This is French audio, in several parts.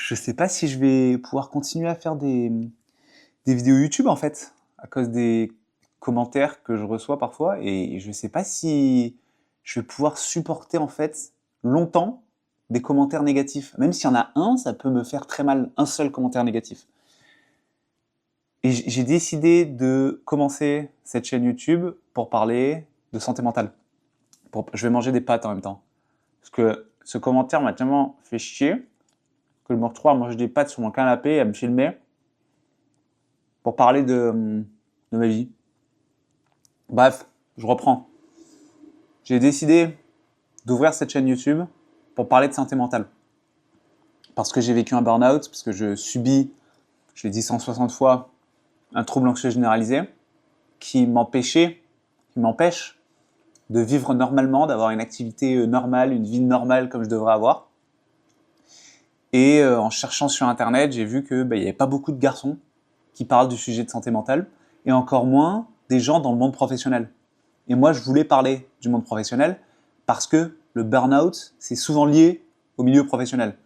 je sais pas si je vais pouvoir continuer à faire des vidéos YouTube en fait, à cause des commentaires que je reçois parfois, et je sais pas si je vais pouvoir supporter en fait longtemps des commentaires négatifs. Même s'il y en a un, ça peut me faire très mal, un seul commentaire négatif. Et j'ai décidé de commencer cette chaîne YouTube pour parler de santé mentale. Je vais manger des pâtes en même temps. Parce que ce commentaire m'a tellement fait chier que je me retrouve à manger des pâtes sur mon canapé, à me filmer pour parler de ma vie. Bref, je reprends. J'ai décidé d'ouvrir cette chaîne YouTube pour parler de santé mentale. Parce que j'ai vécu un burn-out, parce que je subis, je l'ai dit 160 fois, un trouble anxieux généralisé qui m'empêche de vivre normalement, d'avoir une activité normale, une vie normale comme je devrais avoir. Et en cherchant sur Internet, j'ai vu qu'il n'y avait pas beaucoup de garçons qui parlent du sujet de santé mentale, et encore moins des gens dans le monde professionnel. Et moi, je voulais parler du monde professionnel parce que le burn-out, c'est souvent lié au milieu professionnel.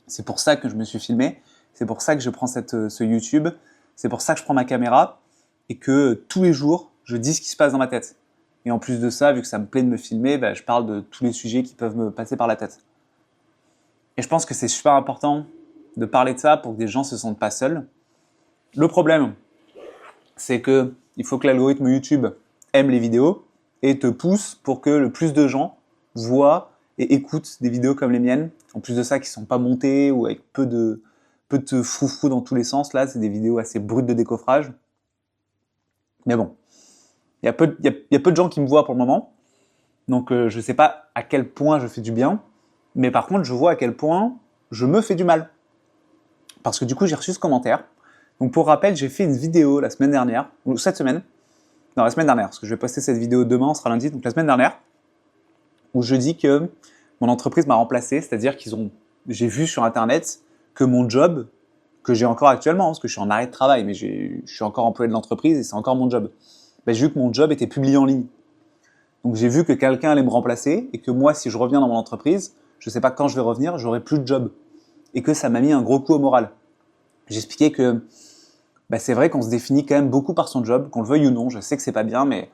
C'est pour ça que je me suis filmé, c'est pour ça que je prends ce YouTube, c'est pour ça que je prends ma caméra et que tous les jours, je dis ce qui se passe dans ma tête. Et en plus de ça, vu que ça me plaît de me filmer, je parle de tous les sujets qui peuvent me passer par la tête. Et je pense que c'est super important de parler de ça pour que des gens ne se sentent pas seuls. Le problème, c'est que il faut que l'algorithme YouTube aime les vidéos et te pousse pour que le plus de gens voient et écoutent des vidéos comme les miennes. En plus de ça, qui sont pas montées ou avec peu de froufrou dans tous les sens. Là, c'est des vidéos assez brutes de décoffrage. Mais bon, il y a peu de gens qui me voient pour le moment. Donc, je sais pas à quel point je fais du bien. Mais par contre, je vois à quel point je me fais du mal. Parce que du coup, j'ai reçu ce commentaire. Donc, pour rappel, j'ai fait une vidéo la semaine dernière, ou cette semaine. Non, la semaine dernière, parce que je vais poster cette vidéo demain, on sera lundi, donc la semaine dernière, où je dis que mon entreprise m'a remplacé, c'est-à-dire j'ai vu sur Internet que mon job, que j'ai encore actuellement, parce que je suis en arrêt de travail, mais je suis encore employé de l'entreprise et c'est encore mon job. J'ai vu que mon job était publié en ligne. Donc j'ai vu que quelqu'un allait me remplacer et que moi, si je reviens dans mon entreprise, je ne sais pas quand je vais revenir, j'aurai plus de job. Et que ça m'a mis un gros coup au moral. J'expliquais que c'est vrai qu'on se définit quand même beaucoup par son job, qu'on le veuille ou non. Je sais que c'est pas bien, mais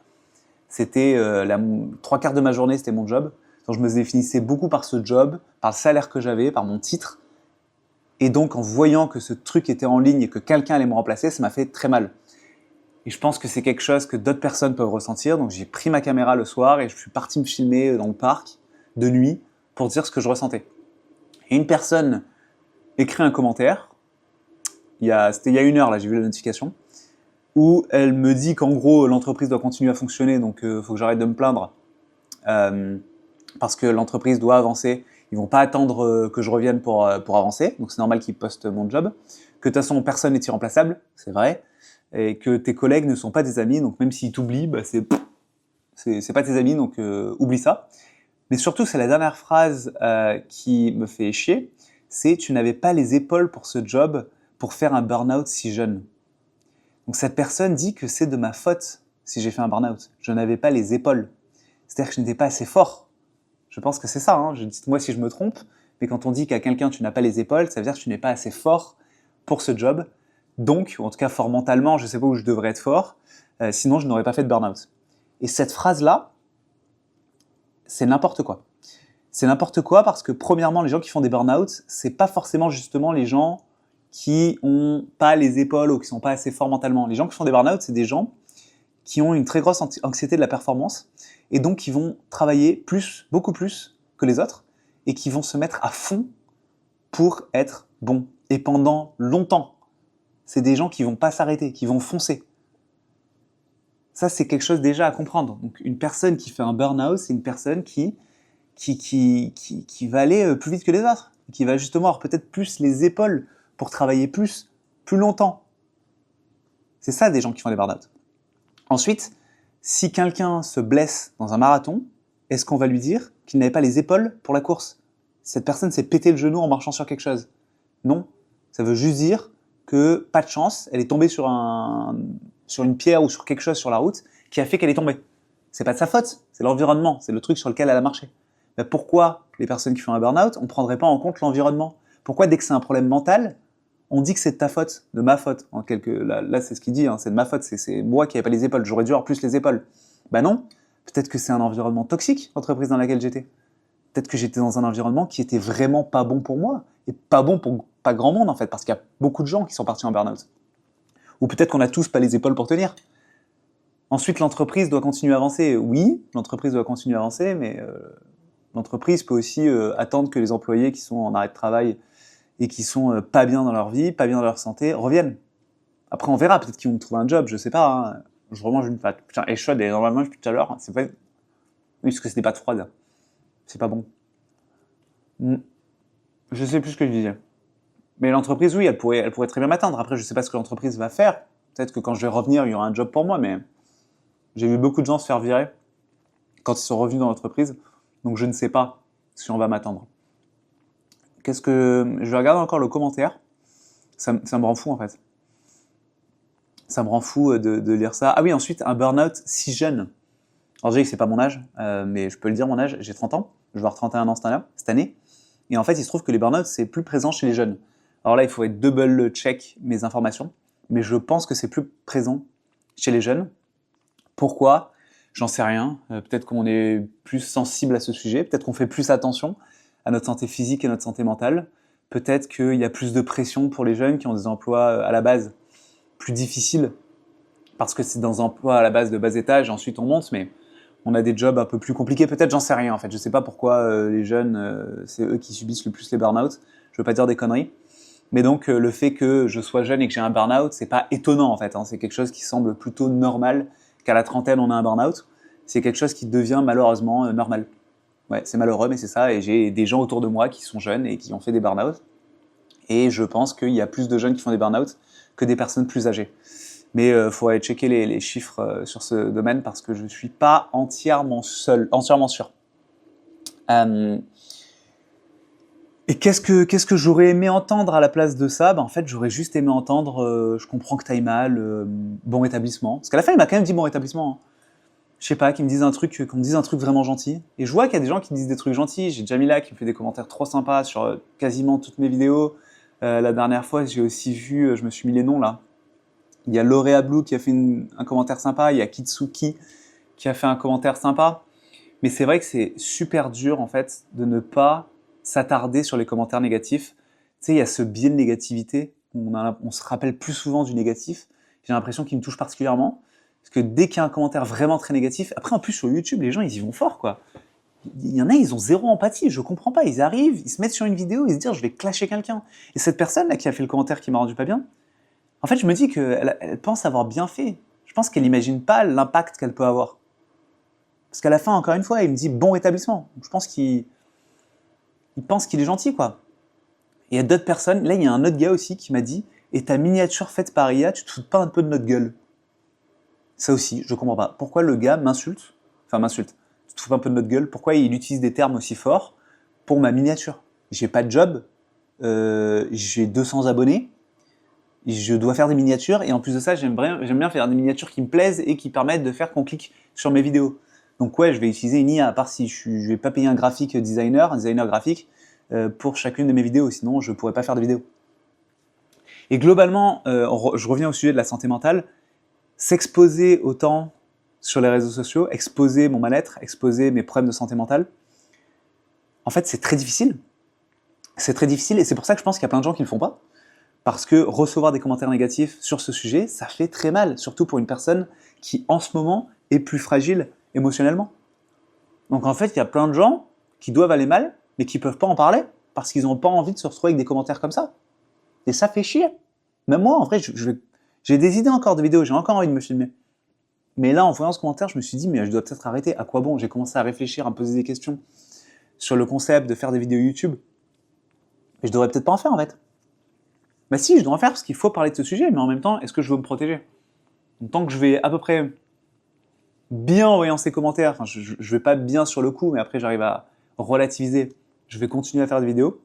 c'était 3/4 de ma journée, c'était mon job. Donc je me définissais beaucoup par ce job, par le salaire que j'avais, par mon titre. Et donc en voyant que ce truc était en ligne et que quelqu'un allait me remplacer, ça m'a fait très mal. Et je pense que c'est quelque chose que d'autres personnes peuvent ressentir. Donc j'ai pris ma caméra le soir et je suis parti me filmer dans le parc de nuit pour dire ce que je ressentais. Et une personne écrit un commentaire, c'était il y a 1 heure, là j'ai vu la notification, où elle me dit qu'en gros l'entreprise doit continuer à fonctionner, donc faut que j'arrête de me plaindre, parce que l'entreprise doit avancer. Ils vont pas attendre que je revienne pour avancer, donc c'est normal qu'ils postent mon job. Que de toute façon personne n'est irremplaçable, c'est vrai, et que tes collègues ne sont pas des amis, donc même s'ils t'oublient, c'est pas tes amis, donc oublie ça. Mais surtout, c'est la dernière phrase qui me fait chier, c'est « tu n'avais pas les épaules pour ce job, pour faire un burn-out si jeune ». Donc cette personne dit que c'est de ma faute si j'ai fait un burn-out. Je n'avais pas les épaules. C'est-à-dire que je n'étais pas assez fort. Je pense que c'est ça, hein. Dites-moi si je me trompe, mais quand on dit qu'à quelqu'un tu n'as pas les épaules, ça veut dire que tu n'es pas assez fort pour ce job. Donc, ou en tout cas fort mentalement, je ne sais pas où je devrais être fort, sinon je n'aurais pas fait de burn-out. Et cette phrase-là, c'est n'importe quoi. C'est n'importe quoi parce que premièrement, les gens qui font des burn-out, c'est pas forcément justement les gens qui ont pas les épaules ou qui sont pas assez forts mentalement. Les gens qui font des burn-out, c'est des gens qui ont une très grosse anxiété de la performance et donc qui vont travailler beaucoup plus que les autres et qui vont se mettre à fond pour être bons. Et pendant longtemps, c'est des gens qui vont pas s'arrêter, qui vont foncer. Ça, c'est quelque chose déjà à comprendre. Donc, une personne qui fait un burn-out, c'est une personne qui va aller plus vite que les autres, qui va justement avoir peut-être plus les épaules pour travailler plus longtemps. C'est ça des gens qui font des burn-out. Ensuite, si quelqu'un se blesse dans un marathon, est-ce qu'on va lui dire qu'il n'avait pas les épaules pour la course? Cette personne s'est pété le genou en marchant sur quelque chose. Non, ça veut juste dire que, pas de chance, elle est tombée sur une pierre ou sur quelque chose sur la route qui a fait qu'elle est tombée. C'est pas de sa faute, c'est l'environnement, c'est le truc sur lequel elle a marché. Mais pourquoi les personnes qui font un burn-out, on ne prendrait pas en compte l'environnement? Pourquoi dès que c'est un problème mental, on dit que c'est de ta faute, de ma faute. Là, c'est ce qu'il dit, hein, c'est de ma faute, c'est moi qui n'avais pas les épaules, j'aurais dû avoir plus les épaules. Bah non, peut-être que c'est un environnement toxique, l'entreprise dans laquelle j'étais. Peut-être que j'étais dans un environnement qui était vraiment pas bon pour moi, et pas bon pour pas grand monde en fait, parce qu'il y a beaucoup de gens qui sont partis en burn-out. Ou peut-être qu'on n'a tous pas les épaules pour tenir. Ensuite, l'entreprise doit continuer à avancer. Oui, l'entreprise doit continuer à avancer, mais l'entreprise peut aussi attendre que les employés qui sont en arrêt de travail et qui sont pas bien dans leur vie, pas bien dans leur santé, reviennent. Après, on verra, peut-être qu'ils vont trouver un job, je sais pas. Hein. Je remange une pâte. Putain, et chaude, et normalement, depuis tout à l'heure, c'est pas... Oui, parce que c'est des pâtes froides. C'est pas bon. Je sais plus ce que je disais. Mais l'entreprise, oui, elle pourrait très bien m'atteindre. Après, je sais pas ce que l'entreprise va faire. Peut-être que quand je vais revenir, il y aura un job pour moi, mais j'ai vu beaucoup de gens se faire virer quand ils sont revenus dans l'entreprise. Donc, je ne sais pas si on va m'attendre. Je vais regarder encore le commentaire. Ça me rend fou, en fait. Ça me rend fou de lire ça. Ah oui, ensuite, un burn-out si jeune. Alors, je dis que c'est pas mon âge, mais je peux le dire, mon âge. J'ai 30 ans. Je vais avoir 31 ans cette année. Et en fait, il se trouve que les burn-out, c'est plus présent chez les jeunes. Alors là, il faut être double-check mes informations. Mais je pense que c'est plus présent chez les jeunes. Pourquoi ? J'en sais rien. Peut-être qu'on est plus sensible à ce sujet. Peut-être qu'on fait plus attention à notre santé physique et notre santé mentale. Peut-être qu'il y a plus de pression pour les jeunes qui ont des emplois à la base plus difficiles parce que c'est dans un emploi à la base de bas étage et ensuite on monte, mais on a des jobs un peu plus compliqués. Peut-être, j'en sais rien en fait. Je sais pas pourquoi les jeunes, c'est eux qui subissent le plus les burn-out. Je veux pas dire des conneries. Mais donc le fait que je sois jeune et que j'ai un burn-out, c'est pas étonnant en fait. Hein. C'est quelque chose qui semble plutôt normal qu'à la trentaine on a un burn-out. C'est quelque chose qui devient malheureusement normal. Ouais, c'est malheureux, mais c'est ça. Et j'ai des gens autour de moi qui sont jeunes et qui ont fait des burn-out. Et je pense qu'il y a plus de jeunes qui font des burn-out que des personnes plus âgées. Mais faut aller checker les chiffres sur ce domaine parce que je ne suis pas entièrement sûr. Et qu'est-ce que j'aurais aimé entendre à la place de ça ? En fait, j'aurais juste aimé entendre je comprends que t'ailles mal, bon rétablissement. Parce qu'à la fin, il m'a quand même dit bon rétablissement. Hein. Je sais pas, qu'on me dise un truc vraiment gentil. Et je vois qu'il y a des gens qui me disent des trucs gentils. J'ai Jamila qui me fait des commentaires trop sympas sur quasiment toutes mes vidéos. La dernière fois, j'ai aussi vu, je me suis mis les noms là. Il y a Lauréa Blue qui a fait un commentaire sympa. Il y a Kitsuki qui a fait un commentaire sympa. Mais c'est vrai que c'est super dur en fait de ne pas s'attarder sur les commentaires négatifs. Tu sais, il y a ce biais de négativité. On se rappelle plus souvent du négatif. J'ai l'impression qu'il me touche particulièrement. Parce que dès qu'il y a un commentaire vraiment très négatif, après en plus sur YouTube, les gens ils y vont fort quoi. Il y en a, ils ont zéro empathie, je comprends pas. Ils arrivent, ils se mettent sur une vidéo, ils se disent je vais clasher quelqu'un. Et cette personne là qui a fait le commentaire qui m'a rendu pas bien, en fait je me dis qu'elle pense avoir bien fait. Je pense qu'elle n'imagine pas l'impact qu'elle peut avoir. Parce qu'à la fin, encore une fois, il me dit bon rétablissement. Je pense qu'il pense qu'il est gentil quoi. Et il y a d'autres personnes, là il y a un autre gars aussi qui m'a dit et ta miniature faite par IA, tu te fous pas un peu de notre gueule. Ça aussi, je comprends pas. Pourquoi le gars m'insulte ? Tu te fous un peu de notre gueule. Pourquoi il utilise des termes aussi forts pour ma miniature ? J'ai pas de job, j'ai 200 abonnés, je dois faire des miniatures et en plus de ça, j'aime bien faire des miniatures qui me plaisent et qui permettent de faire qu'on clique sur mes vidéos. Donc ouais, je vais utiliser une IA, à part si je vais pas payer un designer graphique pour chacune de mes vidéos, sinon je pourrais pas faire de vidéos. Et globalement, je reviens au sujet de la santé mentale. S'exposer autant sur les réseaux sociaux, exposer mon mal-être, exposer mes problèmes de santé mentale, en fait, c'est très difficile. C'est très difficile et c'est pour ça que je pense qu'il y a plein de gens qui ne le font pas. Parce que recevoir des commentaires négatifs sur ce sujet, ça fait très mal, surtout pour une personne qui, en ce moment, est plus fragile émotionnellement. Donc en fait, il y a plein de gens qui doivent aller mal, mais qui ne peuvent pas en parler parce qu'ils n'ont pas envie de se retrouver avec des commentaires comme ça. Et ça fait chier. Même moi, en vrai, j'ai des idées encore de vidéos, j'ai encore envie de me filmer. Mais là, en voyant ce commentaire, je me suis dit, mais je dois peut-être arrêter. À quoi bon ? J'ai commencé à réfléchir, à me poser des questions sur le concept de faire des vidéos YouTube. Mais je devrais peut-être pas en faire, en fait. Bah si, je dois en faire, parce qu'il faut parler de ce sujet, mais en même temps, est-ce que je veux me protéger ? Donc, tant que je vais à peu près bien en voyant ces commentaires, enfin, je vais pas bien sur le coup, mais après, j'arrive à relativiser, je vais continuer à faire des vidéos.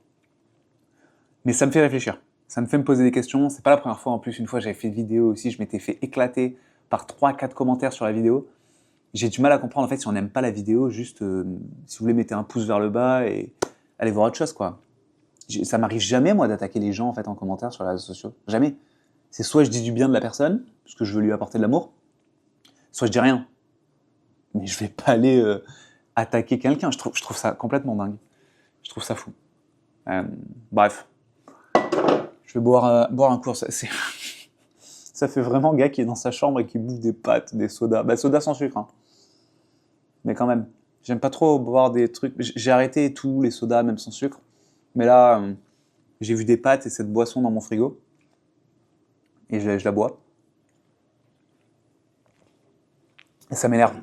Mais ça me fait réfléchir. Ça me fait me poser des questions. C'est pas la première fois, en plus, une fois, j'avais fait une vidéo aussi, je m'étais fait éclater par 3-4 commentaires sur la vidéo. J'ai du mal à comprendre, en fait, si on n'aime pas la vidéo, juste, si vous voulez, mettez un pouce vers le bas et allez voir autre chose, quoi. Ça m'arrive jamais, moi, d'attaquer les gens en fait en commentaire sur les réseaux sociaux. Jamais. C'est soit je dis du bien de la personne, parce que je veux lui apporter de l'amour, soit je dis rien. Mais je vais pas aller attaquer quelqu'un. Je trouve ça complètement dingue. Je trouve ça fou. Bref. Je vais boire un coup. Ça fait vraiment gars qui est dans sa chambre et qui bouffe des pâtes, des sodas. Bah, soda sans sucre, hein. Mais quand même. J'aime pas trop boire des trucs. J'ai arrêté tous les sodas, même sans sucre. Mais là, j'ai vu des pâtes et cette boisson dans mon frigo. Et je la bois. Et ça m'énerve.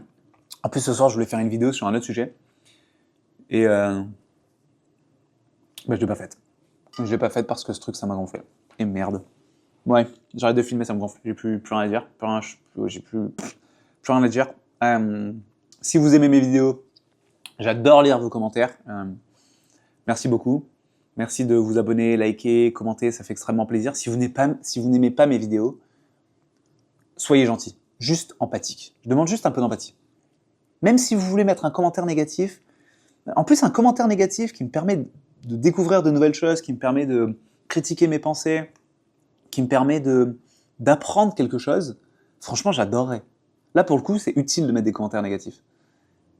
En plus, ce soir, je voulais faire une vidéo sur un autre sujet. Et bah, je l'ai pas faite. Je l'ai pas faite parce que ce truc, ça m'a gonflé. Et merde. Ouais, j'arrête de filmer, ça me gonfle. J'ai plus rien à dire. J'ai plus rien à dire. Si vous aimez mes vidéos, j'adore lire vos commentaires. Merci beaucoup. Merci de vous abonner, liker, commenter, ça fait extrêmement plaisir. Si vous n'aimez pas mes vidéos, soyez gentil, juste empathique. Je demande juste un peu d'empathie. Même si vous voulez mettre un commentaire négatif, en plus un commentaire négatif qui me permet de découvrir de nouvelles choses, qui me permet de critiquer mes pensées, qui me permet d'apprendre quelque chose, franchement j'adorerais. Là pour le coup c'est utile de mettre des commentaires négatifs.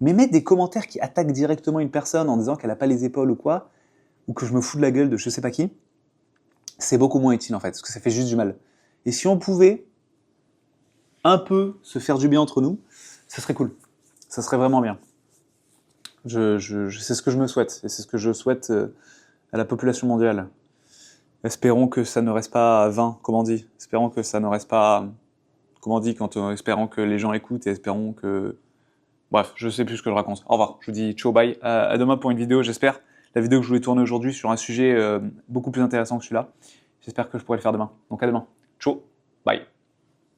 Mais mettre des commentaires qui attaquent directement une personne en disant qu'elle n'a pas les épaules ou quoi, ou que je me fous de la gueule de je sais pas qui, c'est beaucoup moins utile en fait, parce que ça fait juste du mal. Et si on pouvait un peu se faire du bien entre nous, ça serait cool. Ça serait vraiment bien. C'est ce que je me souhaite, et c'est ce que je souhaite à la population mondiale. Espérons que ça ne reste pas 20, comme on dit. Espérons que ça ne reste pas, comme on dit, espérons que les gens écoutent, et espérons que... Bref, je sais plus ce que je raconte. Au revoir, je vous dis ciao, bye. À demain pour une vidéo, j'espère. La vidéo que je voulais tourner aujourd'hui sur un sujet beaucoup plus intéressant que celui-là. J'espère que je pourrai le faire demain. Donc à demain. Ciao.